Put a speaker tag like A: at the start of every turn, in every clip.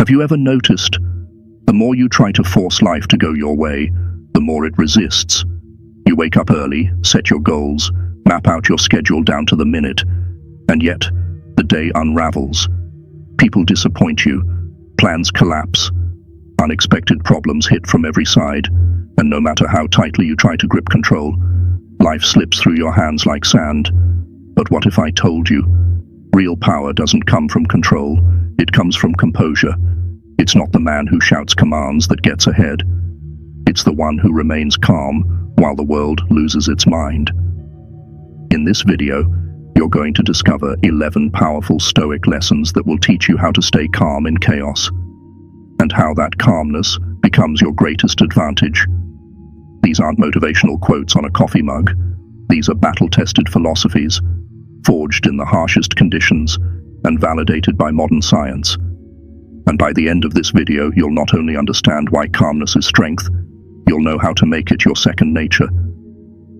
A: Have you ever noticed, the more you try to force life to go your way, the more it resists? You wake up early, set your goals, map out your schedule down to the minute, and yet the day unravels. People disappoint you, plans collapse, unexpected problems hit from every side, and no matter how tightly you try to grip control, life slips through your hands like sand. But what if I told you, real power doesn't come from control, it comes from composure. It's not the man who shouts commands that gets ahead. It's the one who remains calm while the world loses its mind. In this video, you're going to discover 11 powerful Stoic lessons that will teach you how to stay calm in chaos, and how that calmness becomes your greatest advantage. These aren't motivational quotes on a coffee mug. These are battle-tested philosophies, forged in the harshest conditions and validated by modern science. And by the end of this video, you'll not only understand why calmness is strength, you'll know how to make it your second nature.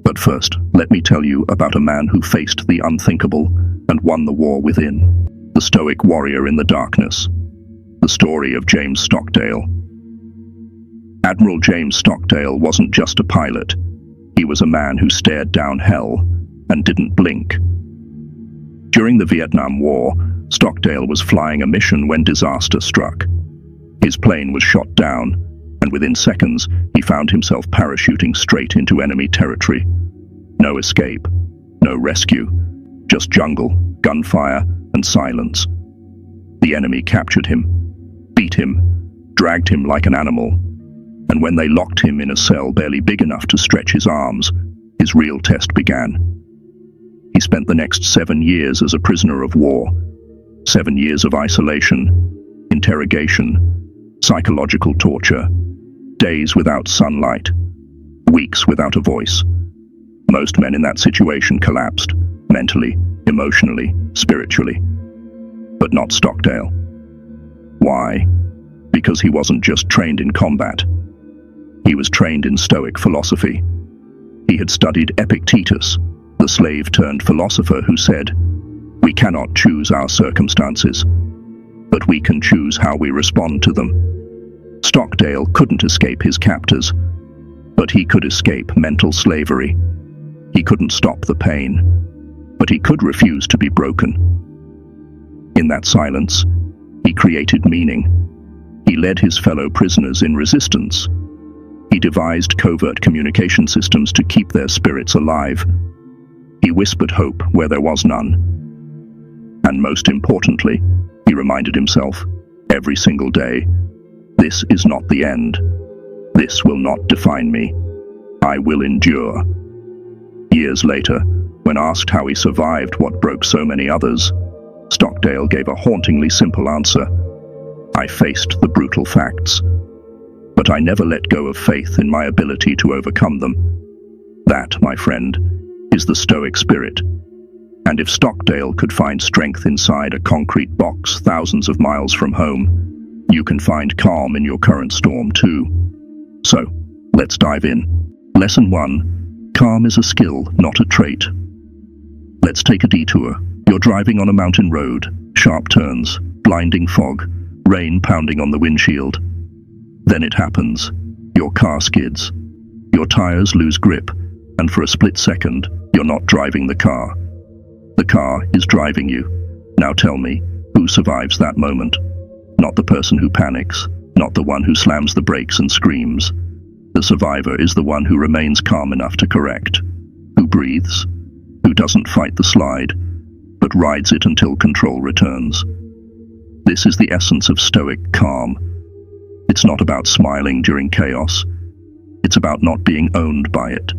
A: But first, let me tell you about a man who faced the unthinkable and won the war within. The Stoic warrior in the darkness. The story of James Stockdale. Admiral James Stockdale wasn't just a pilot. He was a man who stared down hell and didn't blink. During the Vietnam War, Stockdale was flying a mission when disaster struck. His plane was shot down, and within seconds, he found himself parachuting straight into enemy territory. No escape, no rescue, just jungle, gunfire, and silence. The enemy captured him, beat him, dragged him like an animal, and when they locked him in a cell barely big enough to stretch his arms, his real test began. He spent the next 7 years as a prisoner of war. 7 years of isolation, interrogation, psychological torture, days without sunlight, weeks without a voice. Most men in that situation collapsed, mentally, emotionally, spiritually. But not Stockdale. Why? Because he wasn't just trained in combat. He was trained in Stoic philosophy. He had studied Epictetus, the slave-turned-philosopher who said, "We cannot choose our circumstances, but we can choose how we respond to them." Stockdale couldn't escape his captors, but he could escape mental slavery. He couldn't stop the pain, but he could refuse to be broken. In that silence, he created meaning. He led his fellow prisoners in resistance. He devised covert communication systems to keep their spirits alive. He whispered hope where there was none. And most importantly, he reminded himself, every single day, this is not the end. This will not define me. I will endure. Years later, when asked how he survived what broke so many others, Stockdale gave a hauntingly simple answer. I faced the brutal facts, but I never let go of faith in my ability to overcome them. That, my friend, is the Stoic spirit. And if Stockdale could find strength inside a concrete box thousands of miles from home, you can find calm in your current storm too. So, let's dive in. Lesson 1. Calm is a skill, not a trait. Let's take a detour. You're driving on a mountain road, sharp turns, blinding fog, rain pounding on the windshield. Then it happens. Your car skids. Your tires lose grip, and for a split second, you're not driving the car. The car is driving you. Now tell me, who survives that moment? Not the person who panics, not the one who slams the brakes and screams. The survivor is the one who remains calm enough to correct, who breathes, who doesn't fight the slide, but rides it until control returns. This is the essence of Stoic calm. It's not about smiling during chaos. It's about not being owned by it.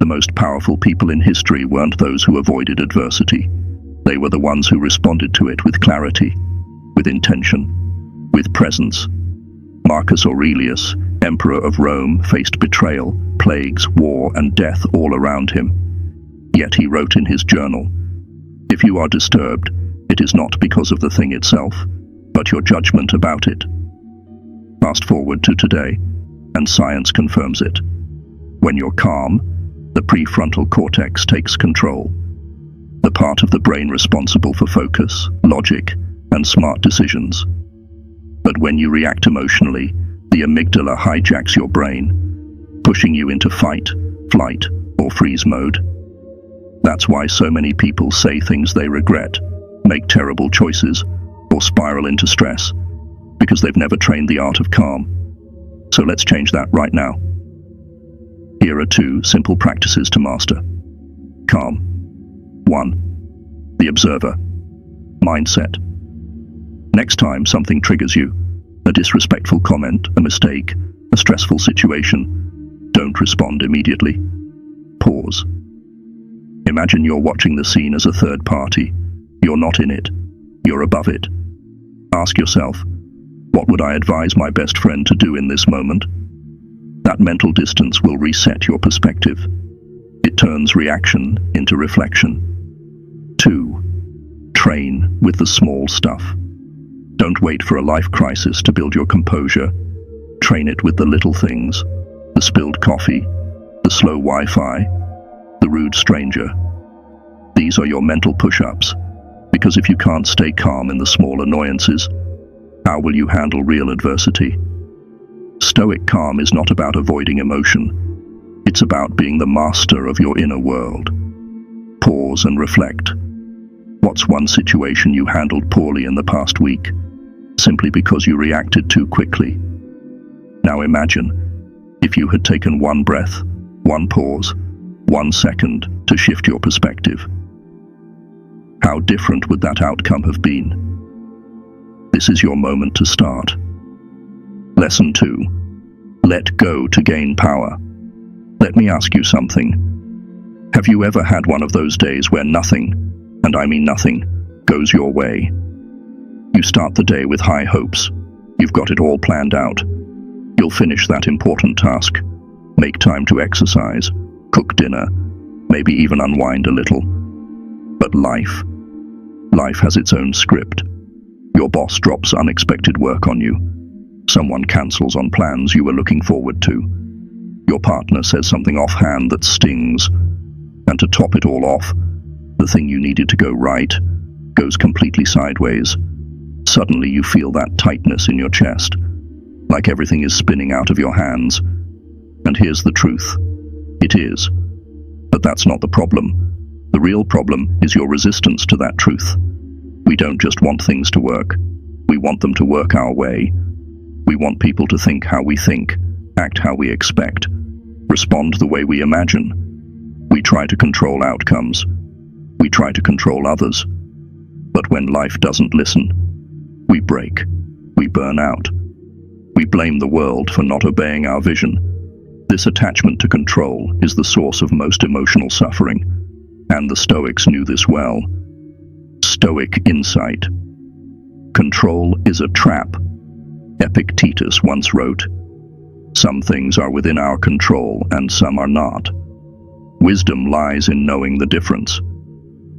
A: The most powerful people in history weren't those who avoided adversity. They were the ones who responded to it with clarity, with intention, with presence. Marcus Aurelius, Emperor of Rome, faced betrayal, plagues, war, and death all around him. Yet he wrote in his journal, "If you are disturbed, it is not because of the thing itself, but your judgment about it." Fast forward to today, and science confirms it. When you're calm, the prefrontal cortex takes control. The part of the brain responsible for focus, logic, and smart decisions. But when you react emotionally, the amygdala hijacks your brain, pushing you into fight, flight, or freeze mode. That's why so many people say things they regret, make terrible choices, or spiral into stress, because they've never trained the art of calm. So let's change that right now. Here are 2 simple practices to master. Calm. 1. The observer. Mindset. Next time something triggers you, a disrespectful comment, a mistake, a stressful situation, don't respond immediately. Pause. Imagine you're watching the scene as a third party. You're not in it. You're above it. Ask yourself, what would I advise my best friend to do in this moment? That mental distance will reset your perspective. It turns reaction into reflection. 2. Train with the small stuff. Don't wait for a life crisis to build your composure. Train it with the little things, the spilled coffee, the slow Wi-Fi, the rude stranger. These are your mental push-ups, because if you can't stay calm in the small annoyances, how will you handle real adversity? Stoic calm is not about avoiding emotion. It's about being the master of your inner world. Pause and reflect. What's one situation you handled poorly in the past week, simply because you reacted too quickly? Now imagine if you had taken one breath, one pause, 1 second to shift your perspective. How different would that outcome have been? This is your moment to start. Lesson 2. Let go to gain power. Let me ask you something. Have you ever had one of those days where nothing, and I mean nothing, goes your way? You start the day with high hopes. You've got it all planned out. You'll finish that important task, make time to exercise, cook dinner, maybe even unwind a little. But life has its own script. Your boss drops unexpected work on you. Someone cancels on plans you were looking forward to. Your partner says something offhand that stings. And to top it all off, the thing you needed to go right goes completely sideways. Suddenly you feel that tightness in your chest, like everything is spinning out of your hands. And here's the truth. It is. But that's not the problem. The real problem is your resistance to that truth. We don't just want things to work. We want them to work our way. We want people to think how we think, act how we expect, respond the way we imagine. We try to control outcomes. We try to control others. But when life doesn't listen, we break. We burn out. We blame the world for not obeying our vision. This attachment to control is the source of most emotional suffering, and the Stoics knew this well. Stoic insight. Control is a trap. Epictetus once wrote, "Some things are within our control and some are not. Wisdom lies in knowing the difference."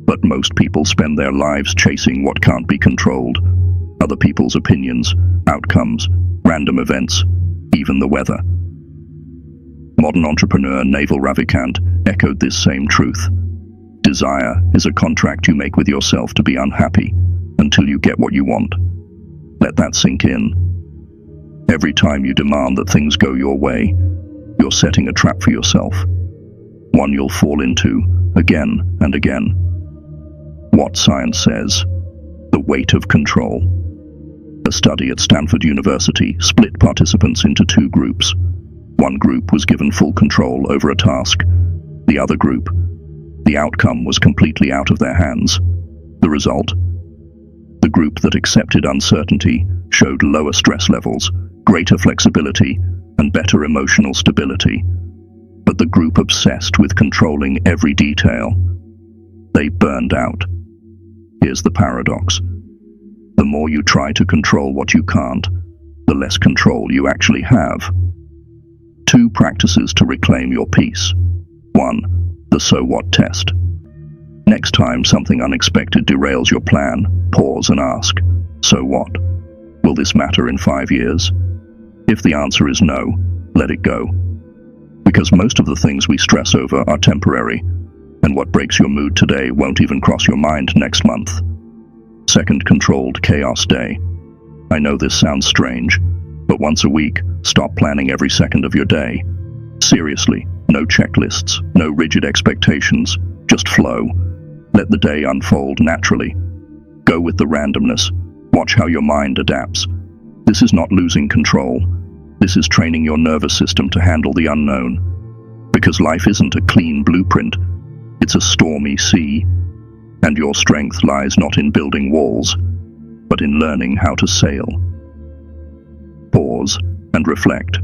A: But most people spend their lives chasing what can't be controlled. Other people's opinions, outcomes, random events, even the weather. Modern entrepreneur Naval Ravikant echoed this same truth. Desire is a contract you make with yourself to be unhappy until you get what you want. Let that sink in. Every time you demand that things go your way, you're setting a trap for yourself. One you'll fall into again and again. What science says: the weight of control. A study at Stanford University split participants into 2 groups. One group was given full control over a task. The other group, the outcome was completely out of their hands. The result? The group that accepted uncertainty showed lower stress levels, greater flexibility, and better emotional stability. But the group obsessed with controlling every detail, they burned out. Here's the paradox. The more you try to control what you can't, the less control you actually have. 2 practices to reclaim your peace. 1. The so what test. Next time something unexpected derails your plan, pause and ask, so what? Will this matter in 5 years? If the answer is no, let it go. Because most of the things we stress over are temporary, and what breaks your mood today won't even cross your mind next month. Second, controlled chaos day. I know this sounds strange, but once a week, stop planning every second of your day. Seriously, no checklists, no rigid expectations, just flow. Let the day unfold naturally. Go with the randomness. Watch how your mind adapts. This is not losing control. This is training your nervous system to handle the unknown. Because life isn't a clean blueprint, it's a stormy sea. And your strength lies not in building walls, but in learning how to sail. Pause and reflect.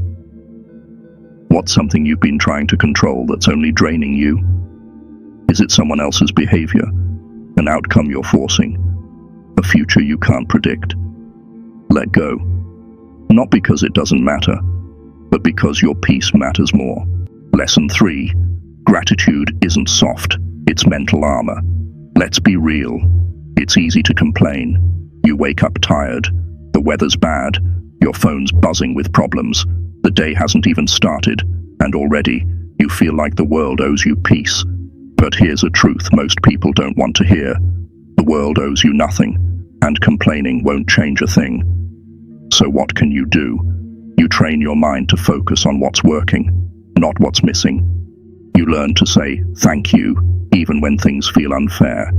A: What's something you've been trying to control that's only draining you? Is it someone else's behavior, an outcome you're forcing, a future you can't predict? Let go. Not because it doesn't matter, but because your peace matters more. Lesson 3. Gratitude isn't soft, it's mental armor. Let's be real. It's easy to complain. You wake up tired, the weather's bad, your phone's buzzing with problems, the day hasn't even started, and already you feel like the world owes you peace. But here's a truth most people don't want to hear. The world owes you nothing, and complaining won't change a thing. So what can you do? You train your mind to focus on what's working, not what's missing. You learn to say thank you, even when things feel unfair.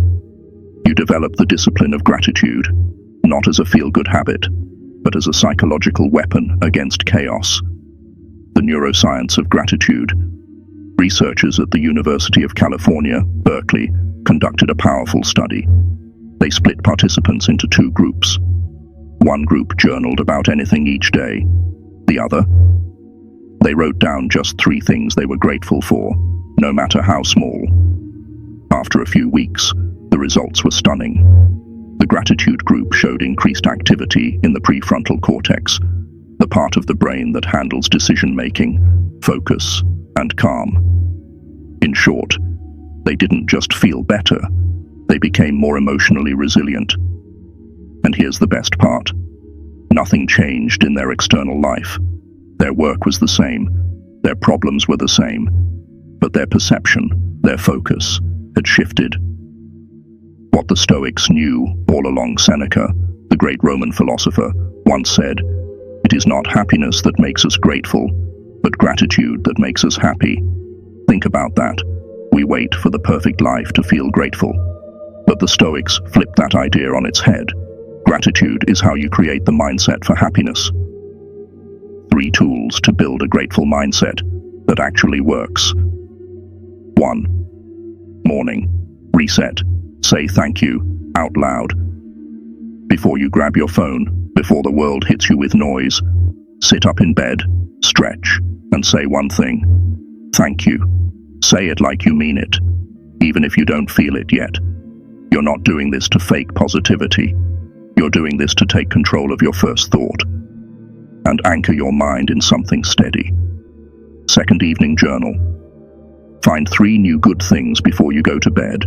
A: You develop the discipline of gratitude, not as a feel-good habit, but as a psychological weapon against chaos. The neuroscience of gratitude. Researchers at the University of California, Berkeley, conducted a powerful study. They split participants into 2 groups. One group journaled about anything each day. The other, they wrote down just 3 things they were grateful for, no matter how small. After a few weeks, the results were stunning. The gratitude group showed increased activity in the prefrontal cortex, the part of the brain that handles decision-making, focus, and calm. In short, they didn't just feel better, they became more emotionally resilient. And here's the best part. Nothing changed in their external life. Their work was the same, their problems were the same, but their perception, their focus, had shifted. What the Stoics knew all along. Seneca, the great Roman philosopher, once said, "It is not happiness that makes us grateful, but gratitude that makes us happy." Think about that. We wait for the perfect life to feel grateful. But the Stoics flipped that idea on its head. Gratitude is how you create the mindset for happiness. 3 tools to build a grateful mindset that actually works. 1. Morning. Reset. Say thank you out loud. Before you grab your phone, before the world hits you with noise, sit up in bed, stretch, and say one thing. Thank you. Say it like you mean it, even if you don't feel it yet. You're not doing this to fake positivity. You're doing this to take control of your first thought and anchor your mind in something steady. 2nd evening journal. Find 3 new good things before you go to bed.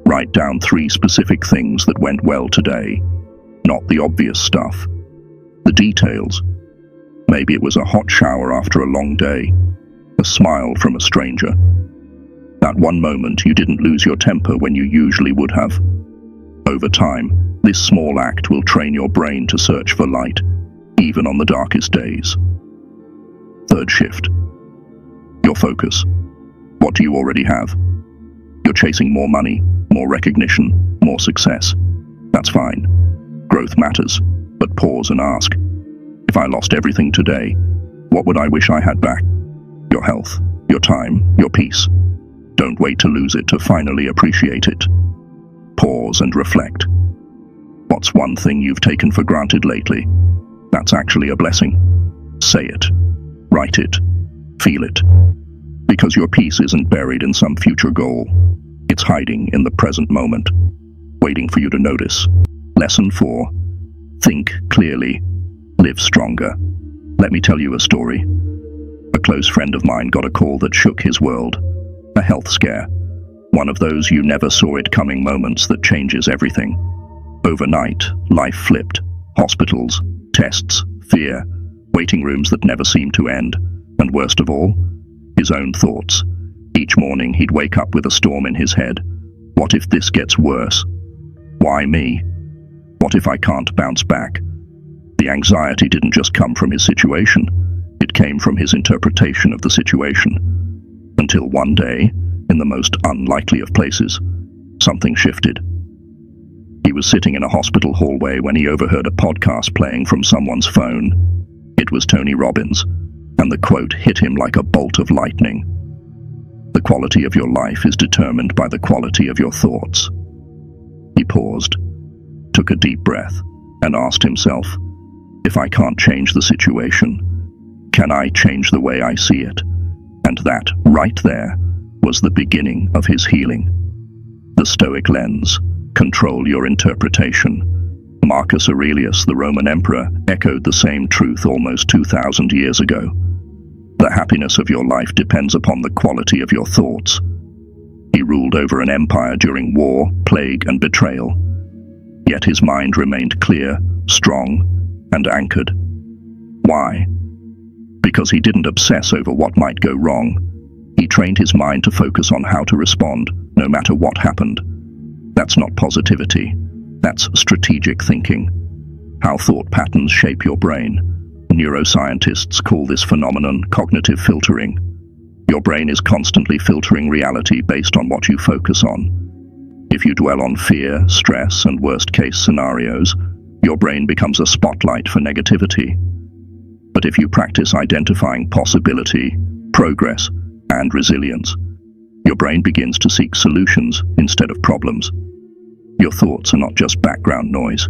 A: Write down 3 specific things that went well today. Not the obvious stuff. The details. Maybe it was a hot shower after a long day, a smile from a stranger, that one moment you didn't lose your temper when you usually would have. Over time, this small act will train your brain to search for light, even on the darkest days. 3rd shift. Your focus. What do you already have? You're chasing more money, more recognition, more success. That's fine. Growth matters, but pause and ask, if I lost everything today, what would I wish I had back? Your health, your time, your peace. Don't wait to lose it to finally appreciate it. Pause and reflect. What's one thing you've taken for granted lately? That's actually a blessing. Say it. Write it. Feel it. Because your peace isn't buried in some future goal. It's hiding in the present moment, waiting for you to notice. Lesson 4. Think clearly. Live stronger. Let me tell you a story. A close friend of mine got a call that shook his world. A health scare. One of those you never saw it coming moments that changes everything. Overnight, life flipped. Hospitals, tests, fear, waiting rooms that never seemed to end, and worst of all, his own thoughts. Each morning he'd wake up with a storm in his head. What if this gets worse? Why me? What if I can't bounce back? The anxiety didn't just come from his situation, it came from his interpretation of the situation. Until one day, in the most unlikely of places, something shifted. He was sitting in a hospital hallway when he overheard a podcast playing from someone's phone. It was Tony Robbins, and the quote hit him like a bolt of lightning. The quality of your life is determined by the quality of your thoughts. He paused, took a deep breath, and asked himself, if I can't change the situation, can I change the way I see it? And that, right there, was the beginning of his healing. The Stoic lens: control your interpretation. Marcus Aurelius, the Roman emperor, echoed the same truth almost 2,000 years ago. The happiness of your life depends upon the quality of your thoughts. He ruled over an empire during war, plague, and betrayal. Yet his mind remained clear, strong, and anchored. Why? Because he didn't obsess over what might go wrong. He trained his mind to focus on how to respond, no matter what happened. That's not positivity. That's strategic thinking. How thought patterns shape your brain. Neuroscientists call this phenomenon cognitive filtering. Your brain is constantly filtering reality based on what you focus on. If you dwell on fear, stress, and worst-case scenarios, your brain becomes a spotlight for negativity. But if you practice identifying possibility, progress, and resilience, your brain begins to seek solutions instead of problems. Your thoughts are not just background noise.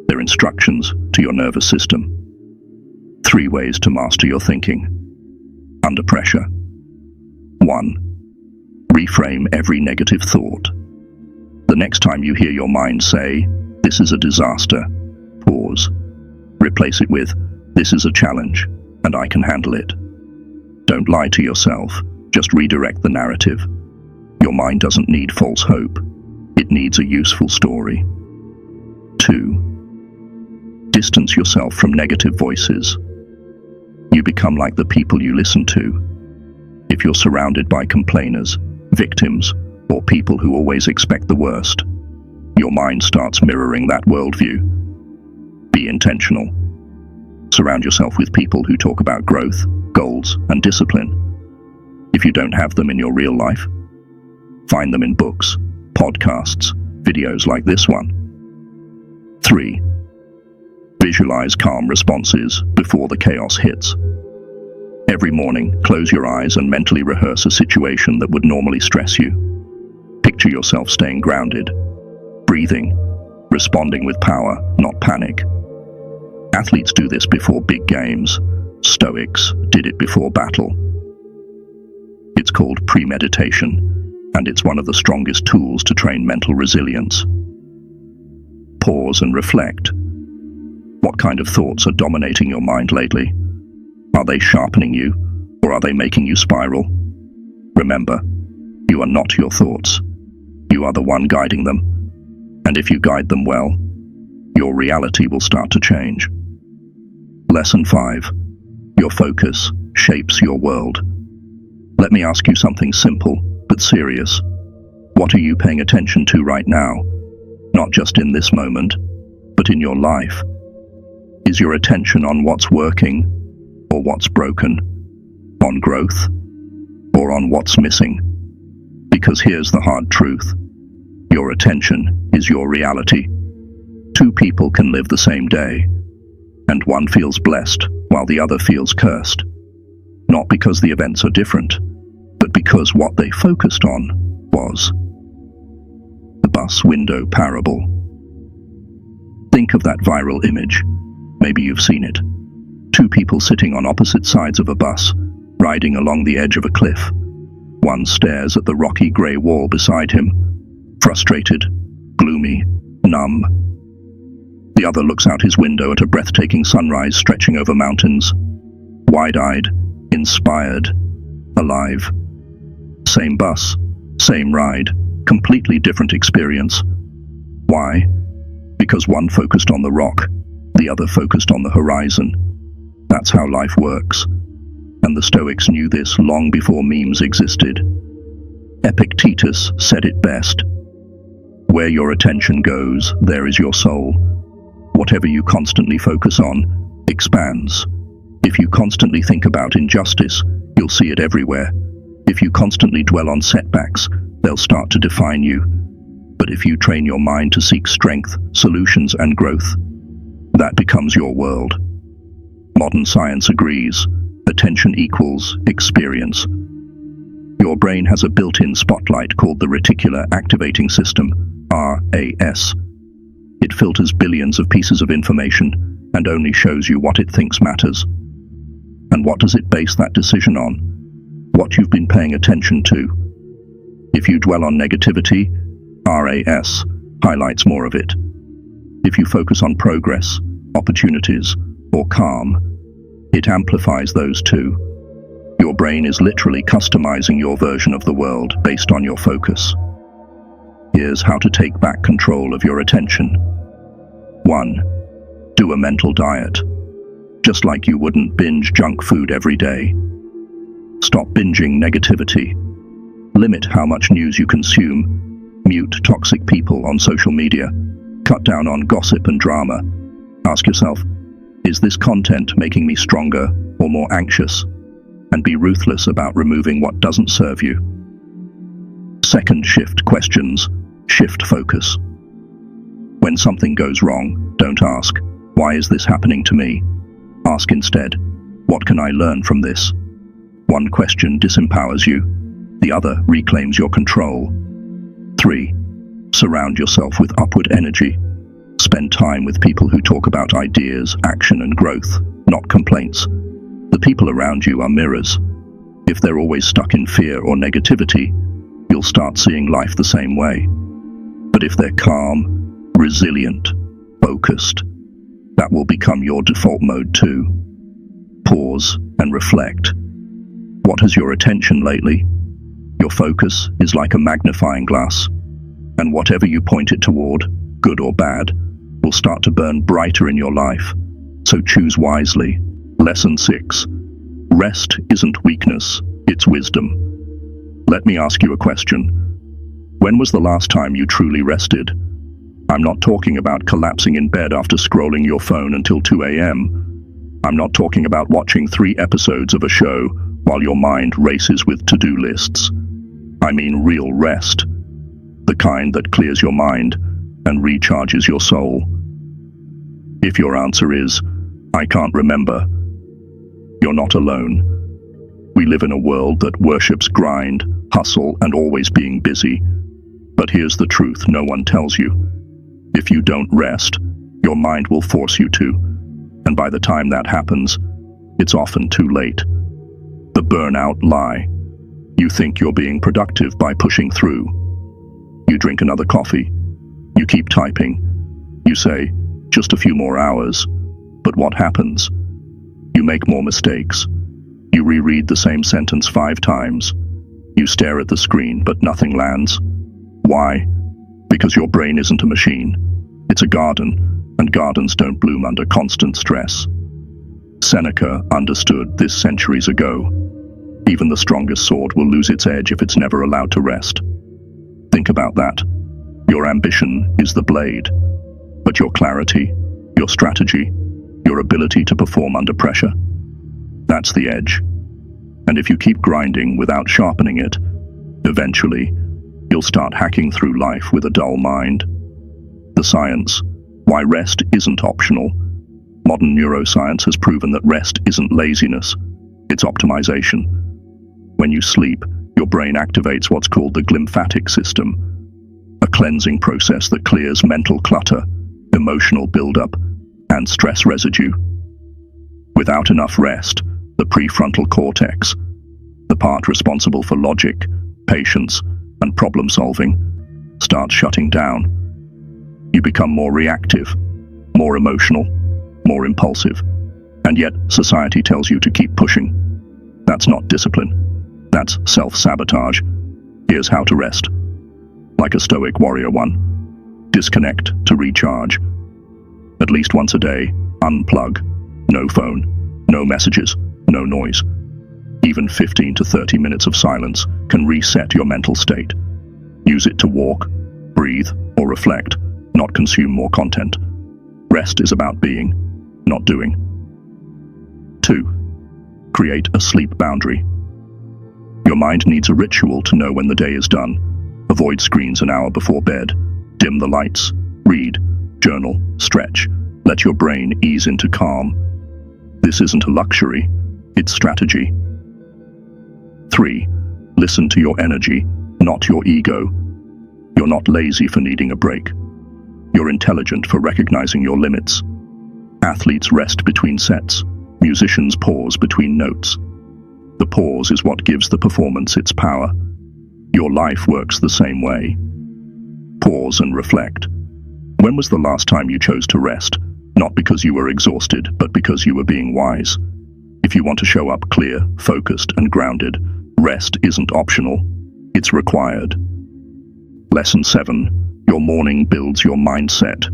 A: They're instructions to your nervous system. 3 ways to master your thinking. Under pressure. 1. Reframe every negative thought. The next time you hear your mind say, "This is a disaster," pause. Replace it with, "This is a challenge, and I can handle it." Don't lie to yourself. Just redirect the narrative. Your mind doesn't need false hope. It needs a useful story. 2. Distance yourself from negative voices. You become like the people you listen to. If you're surrounded by complainers, victims, or people who always expect the worst, your mind starts mirroring that worldview. Be intentional. Surround yourself with people who talk about growth, goals, and discipline. If you don't have them in your real life, find them in books, podcasts, videos like this one. 3. Visualize calm responses before the chaos hits. Every morning, close your eyes and mentally rehearse a situation that would normally stress you. Picture yourself staying grounded, breathing, responding with power, not panic. Athletes do this before big games. Stoics did it before battle. It's called premeditation, and it's one of the strongest tools to train mental resilience. Pause and reflect. What kind of thoughts are dominating your mind lately? Are they sharpening you, or are they making you spiral? Remember, you are not your thoughts. You are the one guiding them. And if you guide them well, your reality will start to change. Lesson 5. Your focus shapes your world. Let me ask you something simple, but serious. What are you paying attention to right now? Not just in this moment, but in your life. Is your attention on what's working, or what's broken? On growth, or on what's missing? Because here's the hard truth. Your attention is your reality. 2 people can live the same day, and one feels blessed while the other feels cursed. Not because the events are different, but because what they focused on was. The bus window parable. Think of that viral image. Maybe you've seen it. 2 people sitting on opposite sides of a bus, riding along the edge of a cliff. One stares at the rocky grey wall beside him, frustrated, gloomy, numb. The other looks out his window at a breathtaking sunrise stretching over mountains, wide-eyed, inspired, alive. Same bus, same ride, completely different experience. Why? Because one focused on the rock, the other focused on the horizon. That's how life works. And the Stoics knew this long before memes existed. Epictetus said it best. Where your attention goes, there is your soul. Whatever you constantly focus on expands. If you constantly think about injustice, you'll see it everywhere. If you constantly dwell on setbacks, they'll start to define you. But if you train your mind to seek strength, solutions, and growth, that becomes your world. Modern science agrees. Attention equals experience. Your brain has a built-in spotlight called the reticular activating system, RAS. It filters billions of pieces of information and only shows you what it thinks matters. And what does it base that decision on? What you've been paying attention to. If you dwell on negativity, RAS highlights more of it. If you focus on progress, opportunities, or calm, it amplifies those too. Your brain is literally customizing your version of the world based on your focus. Here's how to take back control of your attention. 1. Do a mental diet. Just like you wouldn't binge junk food every day. Stop binging negativity. Limit how much news you consume. Mute toxic people on social media. Cut down on gossip and drama. Ask yourself, is this content making me stronger or more anxious? And be ruthless about removing what doesn't serve you. 2. Shift questions. Shift focus. When something goes wrong, don't ask, why is this happening to me? Ask instead, what can I learn from this? One question disempowers you, the other reclaims your control. 3. Surround yourself with upward energy. Spend time with people who talk about ideas, action, and growth, not complaints. The people around you are mirrors. If they're always stuck in fear or negativity, you'll start seeing life the same way. But if they're calm, resilient, focused, that will become your default mode too. Pause and reflect. What has your attention lately? Your focus is like a magnifying glass, and whatever you point it toward, good or bad, will start to burn brighter in your life. So choose wisely. Lesson 6. Rest isn't weakness, it's wisdom. Let me ask you a question. When was the last time you truly rested? I'm not talking about collapsing in bed after scrolling your phone until 2 a.m. I'm not talking about watching 3 episodes of a show while your mind races with to-do lists. I mean real rest. The kind that clears your mind and recharges your soul. If your answer is, I can't remember, you're not alone. We live in a world that worships grind, hustle, and always being busy. But here's the truth no one tells you. If you don't rest, your mind will force you to. And by the time that happens, it's often too late. The burnout lie. You think you're being productive by pushing through. You drink another coffee. You keep typing. You say, just a few more hours. But what happens? You make more mistakes. You reread the same sentence 5 times. You stare at the screen, but nothing lands. Why? Because your brain isn't a machine. It's a garden, and gardens don't bloom under constant stress. Seneca understood this centuries ago. Even the strongest sword will lose its edge if it's never allowed to rest. Think about that. Your ambition is the blade, but your clarity, your strategy, your ability to perform under pressure, that's the edge. And if you keep grinding without sharpening it, eventually, you'll start hacking through life with a dull mind. The science, why rest isn't optional. Modern neuroscience has proven that rest isn't laziness, it's optimization. When you sleep, your brain activates what's called the glymphatic system, a cleansing process that clears mental clutter, emotional buildup, and stress residue. Without enough rest, the prefrontal cortex, the part responsible for logic, patience, and problem solving, starts shutting down. You become more reactive, more emotional, more impulsive, and yet society tells you to keep pushing. That's not discipline. That's self-sabotage. Here's how to rest. Like a Stoic warrior 1. Disconnect to recharge. At least once a day, unplug. No phone, no messages, no noise. Even 15 to 30 minutes of silence can reset your mental state. Use it to walk, breathe, or reflect, not consume more content. Rest is about being, not doing. 2. Create a sleep boundary. Your mind needs a ritual to know when the day is done. Avoid screens an hour before bed. Dim the lights. Read, journal, stretch. Let your brain ease into calm. This isn't a luxury, it's strategy. 3. Listen to your energy, not your ego. You're not lazy for needing a break. You're intelligent for recognizing your limits. Athletes rest between sets. Musicians pause between notes. The pause is what gives the performance its power. Your life works the same way. Pause and reflect. When was the last time you chose to rest? Not because you were exhausted, but because you were being wise. If you want to show up clear, focused, and grounded, rest isn't optional. It's required. Lesson 7. Your morning builds your mindset.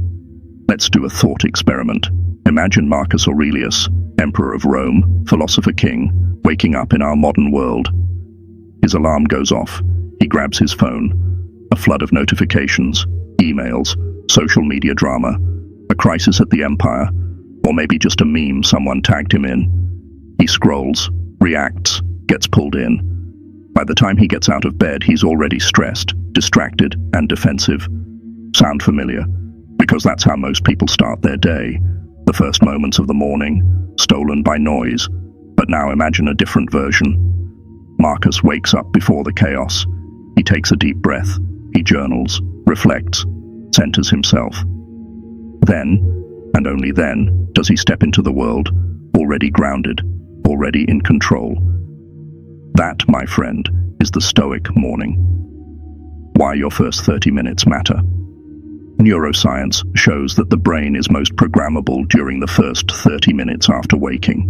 A: Let's do a thought experiment. Imagine Marcus Aurelius, Emperor of Rome, philosopher king, waking up in our modern world. His alarm goes off. He grabs his phone. A flood of notifications, emails, social media drama, a crisis at the empire, or maybe just a meme someone tagged him in. He scrolls, reacts, gets pulled in. By the time he gets out of bed, he's already stressed, distracted, and defensive. Sound familiar? Because that's how most people start their day. The first moments of the morning, stolen by noise. But now imagine a different version. Marcus wakes up before the chaos. He takes a deep breath. He journals, reflects, centers himself. Then, and only then, does he step into the world, already grounded, already in control. That, my friend, is the Stoic morning. Why your first 30 minutes matter. Neuroscience shows that the brain is most programmable during the first 30 minutes after waking.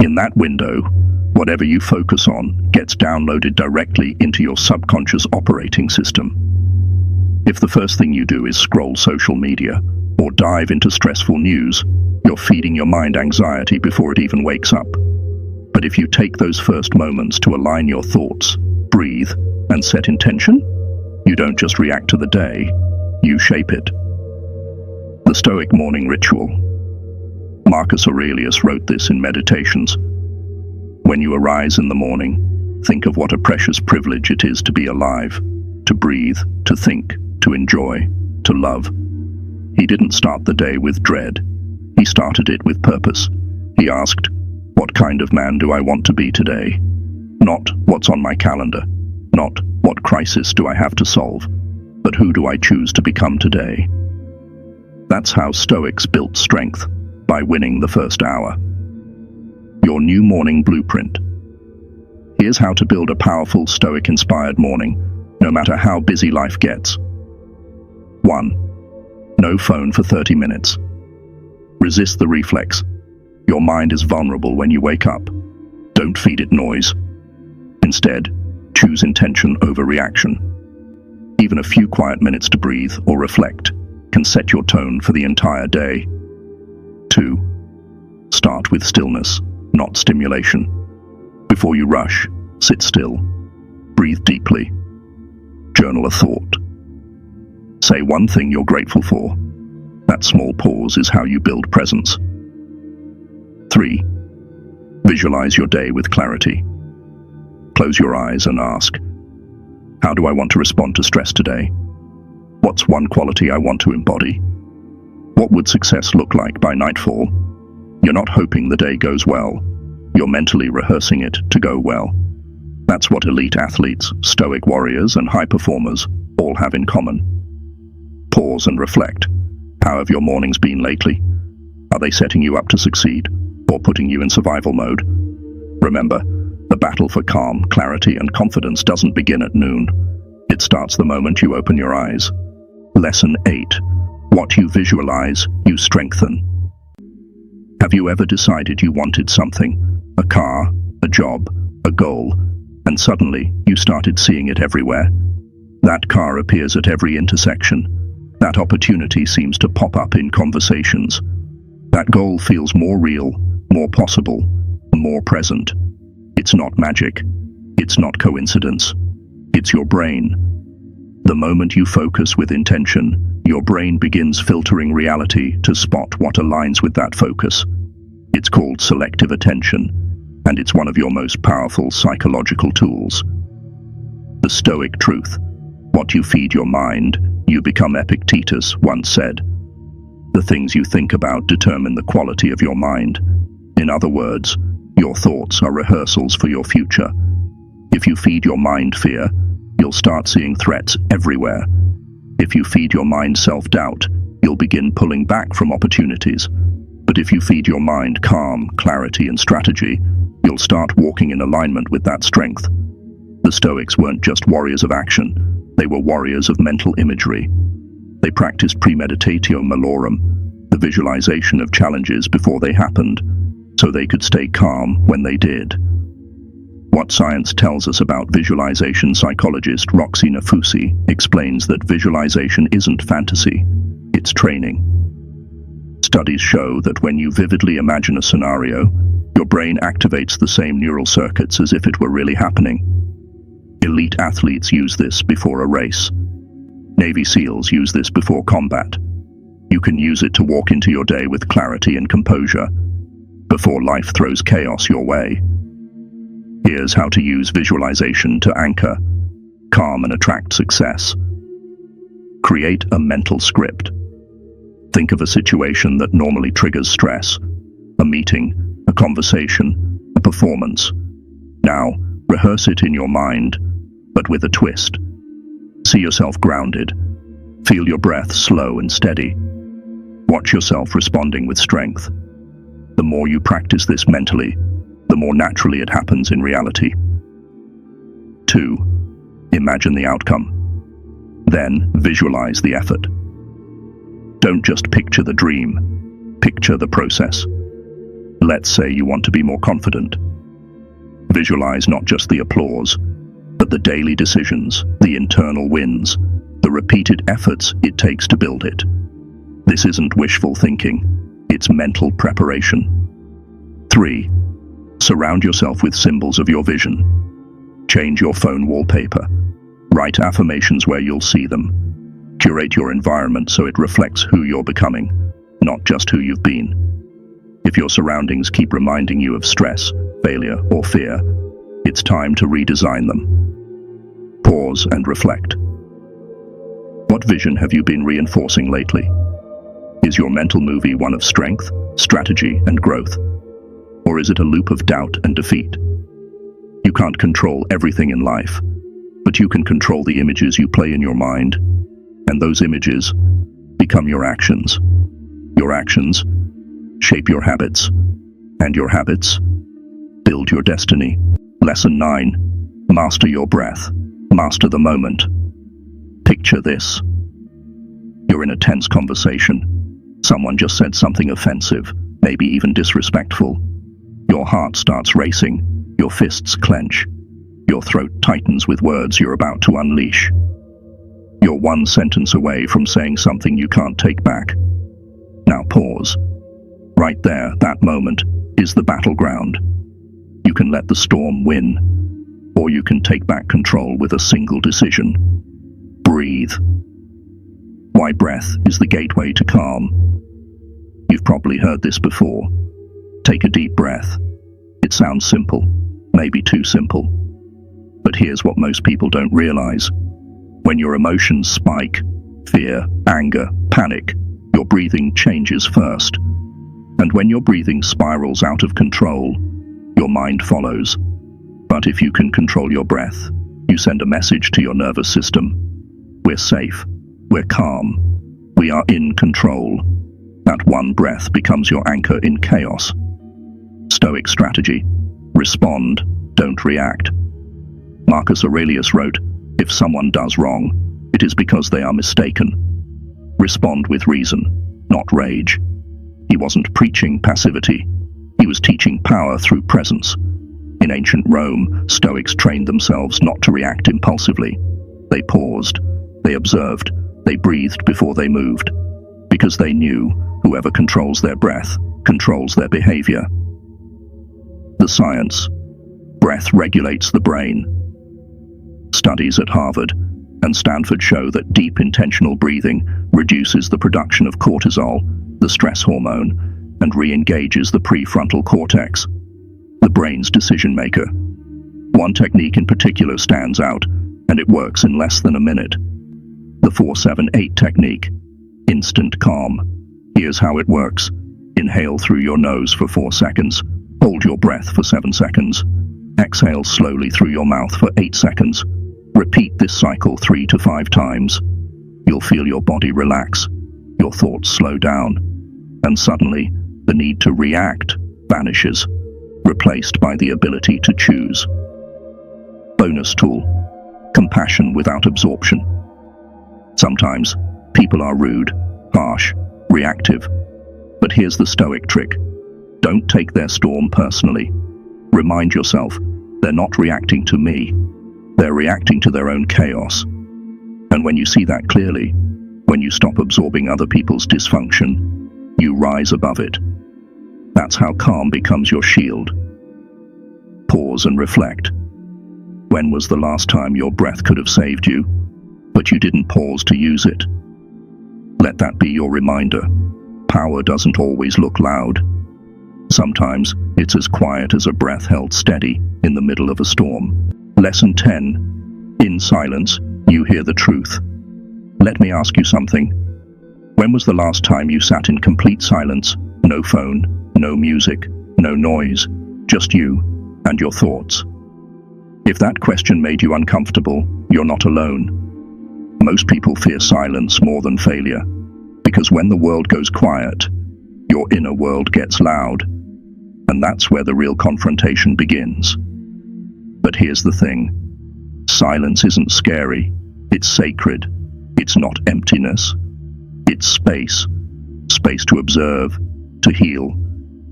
A: In that window, whatever you focus on gets downloaded directly into your subconscious operating system. If the first thing you do is scroll social media or dive into stressful news, you're feeding your mind anxiety before it even wakes up. But if you take those first moments to align your thoughts, breathe, and set intention, you don't just react to the day, you shape it. The Stoic morning ritual. Marcus Aurelius wrote this in Meditations. When you arise in the morning, think of what a precious privilege it is to be alive, to breathe, to think, to enjoy, to love. He didn't start the day with dread. He started it with purpose. He asked, what kind of man do I want to be today? Not what's on my calendar, not what crisis do I have to solve, but who do I choose to become today? That's how Stoics built strength, by winning the first hour. Your new morning blueprint. Here's how to build a powerful Stoic-inspired morning, no matter how busy life gets. 1. No phone for 30 minutes. Resist the reflex. Your mind is vulnerable when you wake up. Don't feed it noise. Instead, choose intention over reaction. Even a few quiet minutes to breathe or reflect can set your tone for the entire day. 2. Start with stillness, not stimulation. Before you rush, sit still. Breathe deeply. Journal a thought. Say one thing you're grateful for. That small pause is how you build presence. 3. Visualize your day with clarity. Close your eyes and ask, how do I want to respond to stress today? What's one quality I want to embody? What would success look like by nightfall? You're not hoping the day goes well. You're mentally rehearsing it to go well. That's what elite athletes, stoic warriors, and high performers all have in common. Pause and reflect. How have your mornings been lately? Are they setting you up to succeed, or putting you in survival mode? Remember, the battle for calm, clarity, and confidence doesn't begin at noon. It starts the moment you open your eyes. Lesson 8. What you visualize, you strengthen. Have you ever decided you wanted something? A car, a job, a goal, and suddenly you started seeing it everywhere? That car appears at every intersection. That opportunity seems to pop up in conversations. That goal feels more real, more possible, more present. It's not magic. It's not coincidence. It's your brain. The moment you focus with intention, your brain begins filtering reality to spot what aligns with that focus. It's called selective attention, and it's one of your most powerful psychological tools. The Stoic truth: what you feed your mind, you become. Epictetus once said, "The things you think about determine the quality of your mind." In other words, your thoughts are rehearsals for your future. If you feed your mind fear, you'll start seeing threats everywhere. If you feed your mind self-doubt, you'll begin pulling back from opportunities. But if you feed your mind calm, clarity, and strategy, you'll start walking in alignment with that strength. The Stoics weren't just warriors of action, they were warriors of mental imagery. They practiced premeditatio malorum, the visualization of challenges before they happened, so they could stay calm when they did. What science tells us about visualization? Psychologist Roxy Nafusi explains that visualization isn't fantasy, it's training. Studies show that when you vividly imagine a scenario, your brain activates the same neural circuits as if it were really happening. Elite athletes use this before a race. Navy SEALs use this before combat. You can use it to walk into your day with clarity and composure, before life throws chaos your way. Here's how to use visualization to anchor, calm, and attract success. Create a mental script. Think of a situation that normally triggers stress: a meeting, a conversation, a performance. Now, rehearse it in your mind, but with a twist. See yourself grounded. Feel your breath slow and steady. Watch yourself responding with strength. The more you practice this mentally, the more naturally it happens in reality. 2. Imagine the outcome. Then visualize the effort. Don't just picture the dream, picture the process. Let's say you want to be more confident. Visualize not just the applause, but the daily decisions, the internal wins, the repeated efforts it takes to build it. This isn't wishful thinking, it's mental preparation. 3. Surround yourself with symbols of your vision. Change your phone wallpaper. Write affirmations where you'll see them. Curate your environment so it reflects who you're becoming, not just who you've been. If your surroundings keep reminding you of stress, failure, or fear, it's time to redesign them. Pause and reflect. What vision have you been reinforcing lately? Is your mental movie one of strength, strategy, and growth? Or is it a loop of doubt and defeat? You can't control everything in life, but you can control the images you play in your mind, and those images become your actions. Your actions shape your habits, and your habits build your destiny. Lesson 9. Master your breath. Master the moment. Picture this. You're in a tense conversation. Someone just said something offensive, maybe even disrespectful. Your heart starts racing, your fists clench, your throat tightens with words you're about to unleash. You're one sentence away from saying something you can't take back. Now pause. Right there, that moment, is the battleground. You can let the storm win, or you can take back control with a single decision. Breathe. Why breath is the gateway to calm. You've probably heard this before. Take a deep breath. It sounds simple, maybe too simple. But here's what most people don't realize. When your emotions spike, fear, anger, panic, your breathing changes first. And when your breathing spirals out of control, your mind follows. But if you can control your breath, you send a message to your nervous system. We're safe. We're calm. We are in control. That one breath becomes your anchor in chaos. Stoic strategy. Respond, don't react. Marcus Aurelius wrote, "If someone does wrong, it is because they are mistaken." Respond with reason, not rage. He wasn't preaching passivity. He was teaching power through presence. In ancient Rome, Stoics trained themselves not to react impulsively. They paused, they observed, they breathed before they moved, because they knew whoever controls their breath controls their behavior. The science. Breath regulates the brain. Studies at Harvard and Stanford show that deep intentional breathing reduces the production of cortisol, the stress hormone, and re-engages the prefrontal cortex, the brain's decision maker. One technique in particular stands out, and it works in less than a minute. The 4-7-8 technique. Instant calm. Here's how it works. Inhale through your nose for 4 seconds. Hold your breath for 7 seconds. Exhale slowly through your mouth for 8 seconds. Repeat this cycle 3 to 5 times. You'll feel your body relax, your thoughts slow down, and suddenly the need to react vanishes, replaced by the ability to choose. Bonus tool. Compassion without absorption. Sometimes people are rude, harsh, reactive. But here's the Stoic trick. Don't take their storm personally. Remind yourself, they're not reacting to me. They're reacting to their own chaos. And when you see that clearly, when you stop absorbing other people's dysfunction, you rise above it. That's how calm becomes your shield. Pause and reflect. When was the last time your breath could have saved you, but you didn't pause to use it? Let that be your reminder. Power doesn't always look loud. Sometimes it's as quiet as a breath held steady in the middle of a storm. Lesson 10. In silence, you hear the truth. Let me ask you something. When was the last time you sat in complete silence? No phone, no music, no noise, just you and your thoughts. If that question made you uncomfortable, you're not alone. Most people fear silence more than failure, because when the world goes quiet, your inner world gets loud, and that's where the real confrontation begins. But here's the thing. Silence isn't scary. It's sacred. It's not emptiness. It's space. Space to observe, to heal,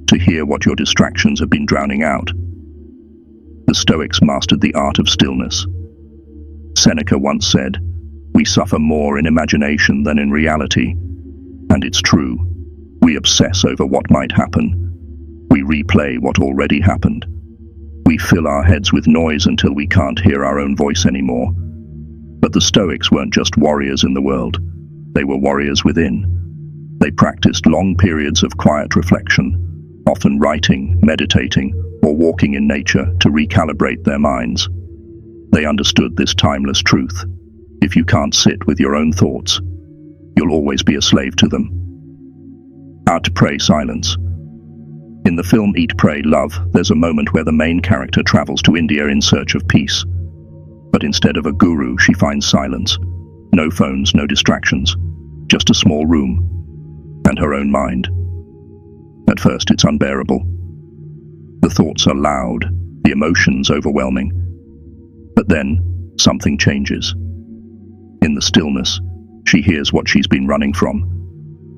A: to hear what your distractions have been drowning out. The Stoics mastered the art of stillness. Seneca once said, "We suffer more in imagination than in reality." And it's true. We obsess over what might happen. We replay what already happened. We fill our heads with noise until we can't hear our own voice anymore. But the Stoics weren't just warriors in the world. They were warriors within. They practiced long periods of quiet reflection, often writing, meditating, or walking in nature to recalibrate their minds. They understood this timeless truth. If you can't sit with your own thoughts, you'll always be a slave to them. Art, pray, silence. In the film Eat, Pray, Love, there's a moment where the main character travels to India in search of peace. But instead of a guru, she finds silence. No phones, no distractions, just a small room, and her own mind. At first, it's unbearable. The thoughts are loud, the emotions overwhelming. But then, something changes. In the stillness, she hears what she's been running from.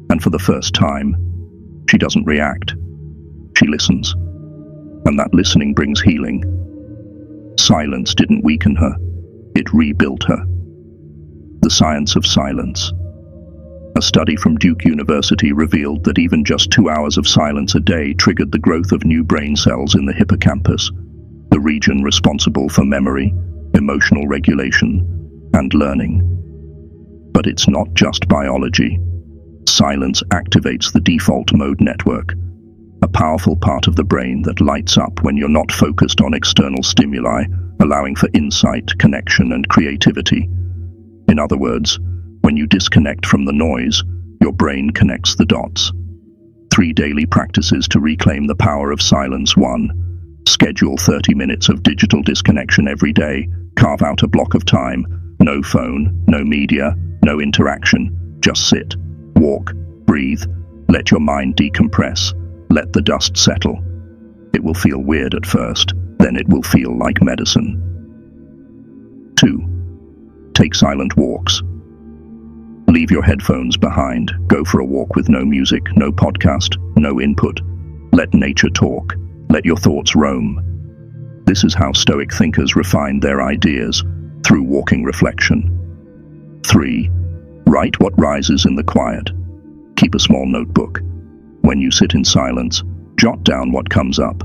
A: And for the first time, she doesn't react. She listens. And that listening brings healing. Silence didn't weaken her. It rebuilt her. The science of silence. A study from Duke University revealed that even just 2 hours of silence a day triggered the growth of new brain cells in the hippocampus, the region responsible for memory, emotional regulation, and learning. But it's not just biology. Silence activates the default mode network, a powerful part of the brain that lights up when you're not focused on external stimuli, allowing for insight, connection, and creativity. In other words, when you disconnect from the noise, your brain connects the dots. 3 daily practices to reclaim the power of silence. 1. Schedule 30 minutes of digital disconnection every day. Carve out a block of time. No phone, no media, no interaction. Just sit, walk, breathe. Let your mind decompress. Let the dust settle. It will feel weird at first, then it will feel like medicine. 2. Take silent walks. Leave your headphones behind. Go for a walk with no music, no podcast, no input. Let nature talk. Let your thoughts roam. This is how Stoic thinkers refined their ideas, through walking reflection. 3. Write what rises in the quiet. Keep a small notebook. When you sit in silence, jot down what comes up.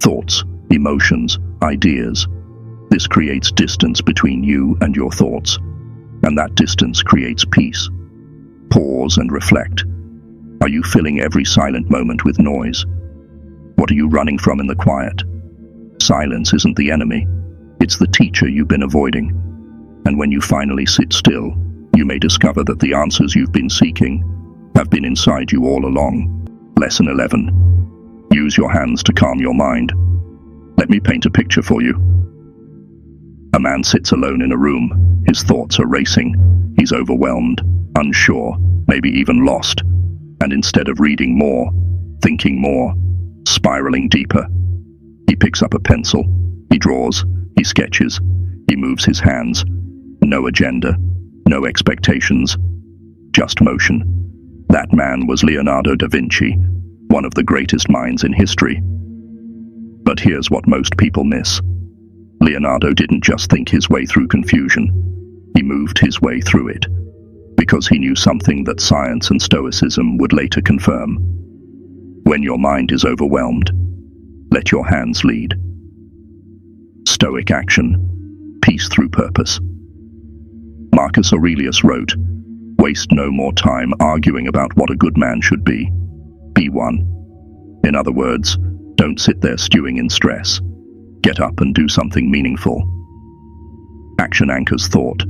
A: Thoughts, emotions, ideas. This creates distance between you and your thoughts. and that distance creates peace. Pause and reflect. Are you filling every silent moment with noise? What are you running from in the quiet? Silence isn't the enemy. It's the teacher you've been avoiding. And when you finally sit still, you may discover that the answers you've been seeking have been inside you all along. Lesson 11. Use your hands to calm your mind. Let me paint a picture for you. A man sits alone in a room. His thoughts are racing. He's overwhelmed, unsure, maybe even lost. And instead of reading more, thinking more, spiraling deeper, he picks up a pencil. He draws, he sketches, he moves his hands. No agenda, no expectations, just motion. That man was Leonardo da Vinci, one of the greatest minds in history. But here's what most people miss. Leonardo didn't just think his way through confusion. He moved his way through it, because he knew something that science and Stoicism would later confirm. When your mind is overwhelmed, let your hands lead. Stoic action, peace through purpose. Marcus Aurelius wrote, "Waste no more time arguing about what a good man should be. Be one." In other words, don't sit there stewing in stress. Get up and do something meaningful. Action anchors thought.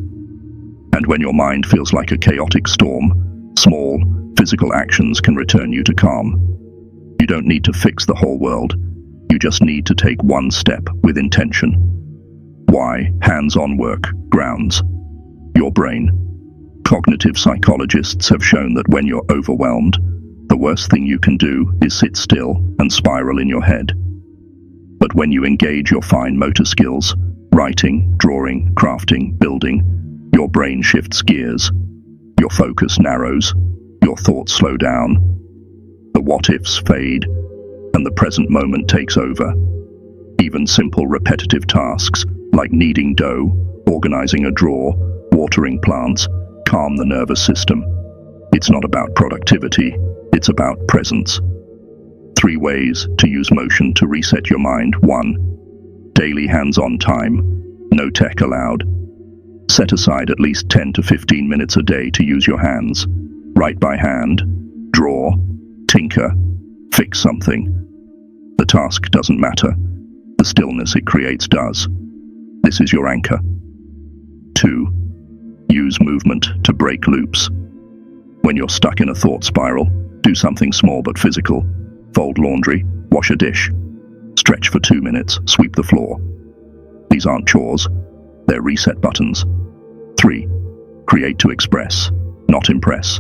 A: And when your mind feels like a chaotic storm, small, physical actions can return you to calm. You don't need to fix the whole world. You just need to take one step with intention. Why hands-on work grounds your brain? Cognitive psychologists have shown that when you're overwhelmed, the worst thing you can do is sit still and spiral in your head. But when you engage your fine motor skills, writing, drawing, crafting, building, your brain shifts gears. Your focus narrows, your thoughts slow down, the what-ifs fade, and the present moment takes over. Even simple repetitive tasks, like kneading dough, organizing a drawer, watering plants, calm the nervous system. It's not about productivity, it's about presence. 3 ways to use motion to reset your mind. 1. Daily hands-on time. No tech allowed. Set aside at least 10 to 15 minutes a day to use your hands. Write by hand, draw, tinker, fix something. The task doesn't matter. The stillness it creates does. This is your anchor. 2. Use movement to break loops. When you're stuck in a thought spiral, do something small but physical. Fold laundry, wash a dish, stretch for 2 minutes, sweep the floor. These aren't chores, they're reset buttons. 3. Create to express, not impress.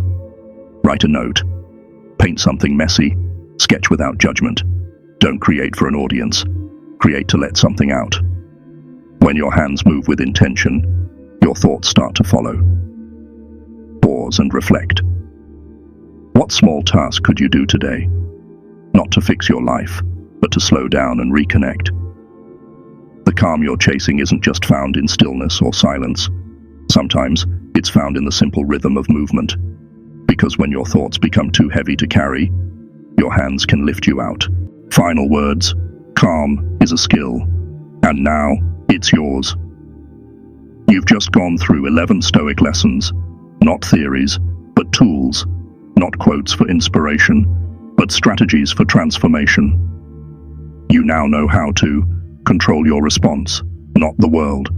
A: Write a note, paint something messy, sketch without judgment. Don't create for an audience, create to let something out. When your hands move with intention, your thoughts start to follow. Pause and reflect. What small task could you do today? Not to fix your life, but to slow down and reconnect. The calm you're chasing isn't just found in stillness or silence. Sometimes it's found in the simple rhythm of movement. Because when your thoughts become too heavy to carry, your hands can lift you out. Final words: calm is a skill, and now it's yours. You've just gone through 11 Stoic lessons, not theories, but tools, not quotes for inspiration, but strategies for transformation. You now know how to control your response, not the world.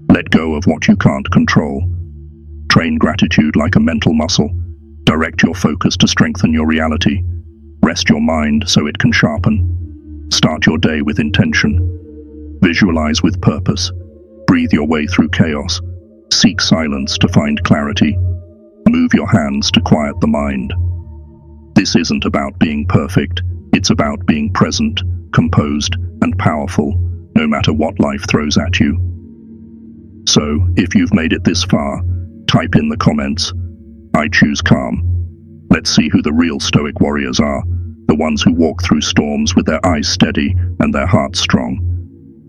A: Let go of what you can't control. Train gratitude like a mental muscle. Direct your focus to strengthen your reality. Rest your mind so it can sharpen. Start your day with intention. Visualize with purpose. Breathe your way through chaos. Seek silence to find clarity. Move your hands to quiet the mind. This isn't about being perfect. It's about being present, composed, and powerful, no matter what life throws at you. So, if you've made it this far, type in the comments, "I choose calm." Let's see who the real Stoic warriors are, the ones who walk through storms with their eyes steady and their hearts strong.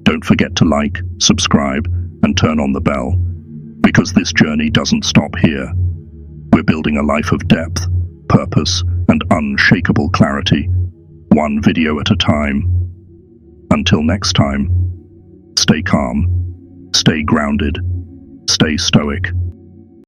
A: Don't forget to like, subscribe, and turn on the bell, because this journey doesn't stop here. We're building a life of depth, purpose, and unshakable clarity, one video at a time. Until next time, stay calm, stay grounded, stay stoic.